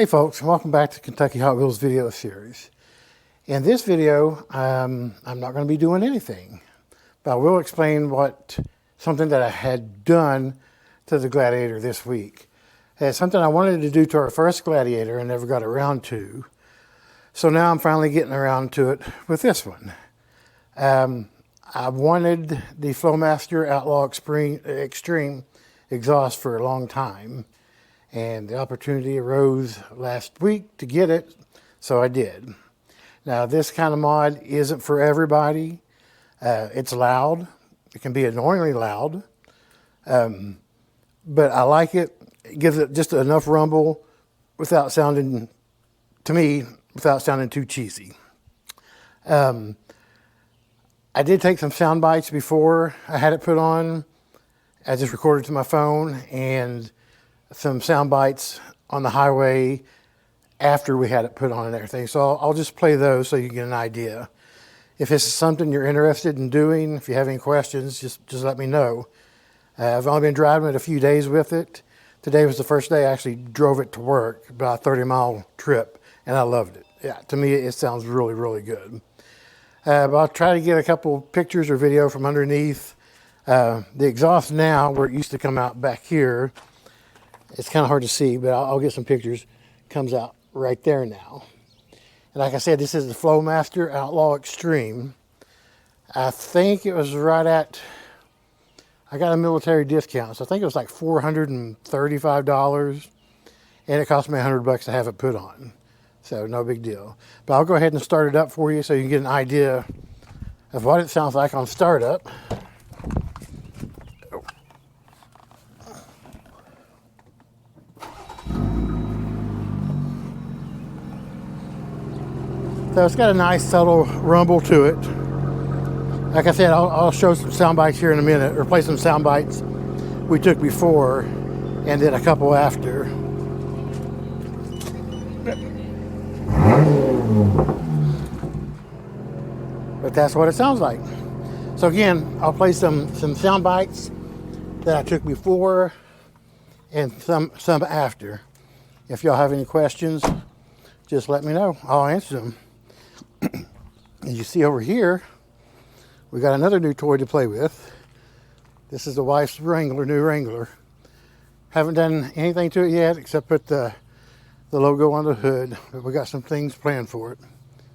Hey folks, welcome back to Kentucky Hot Wheels video series. In this video, I'm not going to be doing anything, but I will explain something that I had done to the Gladiator this week. It's something I wanted to do to our first Gladiator and never got around to. So now I'm finally getting around to it with this one. I wanted the Flowmaster Outlaw Extreme exhaust for a long time. And the opportunity arose last week to get it, so I did. Now, this kind of mod isn't for everybody. It's loud. It can be annoyingly loud. But I like it. It gives it just enough rumble without sounding, to me, without sounding too cheesy. I did take some sound bites before I had it put on. I just recorded to my phone and some sound bites on the highway after we had it put on and everything. So I'll just play those so you can get an idea. If this is something you're interested in doing, if you have any questions, just let me know. I've only been driving it a few days with it. Today was the first day I actually drove it to work, about a 30-mile trip, and I loved it. Yeah, to me, it sounds really, really good. But I'll try to get a couple pictures or video from underneath. The exhaust now, where it used to come out back here, it's kind of hard to see, but I'll get some pictures. Comes out right there now. And like I said, this is the Flowmaster Outlaw Extreme. I think it was right at, I got a military discount, so I think it was like $435, and it cost me $100 to have it put on. So no big deal. But I'll go ahead and start it up for you so you can get an idea of what it sounds like on startup. So it's got a nice subtle rumble to it. Like I said, I'll show some sound bites here in a minute, or play some sound bites we took before and then a couple after. But that's what it sounds like. So again, I'll play some sound bites that I took before and some after. If y'all have any questions, just let me know. I'll answer them. As you see over here, we got another new toy to play with. This is the wife's Wrangler, new Wrangler. Haven't done anything to it yet except put the logo on the hood, but we got some things planned for it.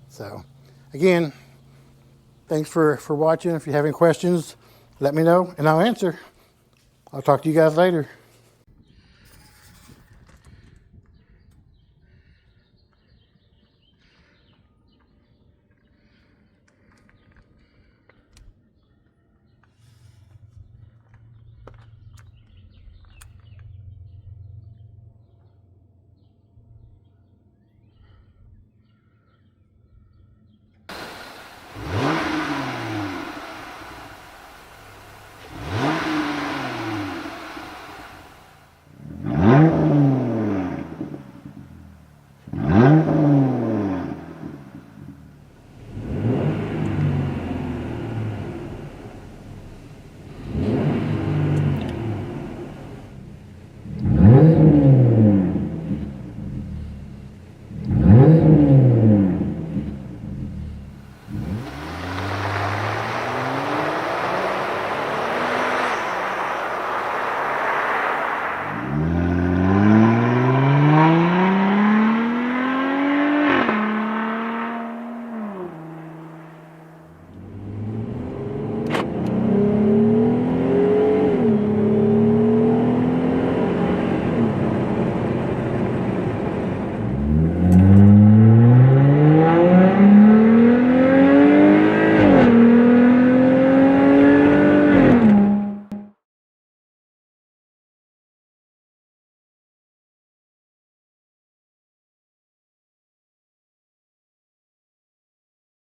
So again, thanks for watching. If you have any questions, let me know and I'll answer. I'll talk to you guys later.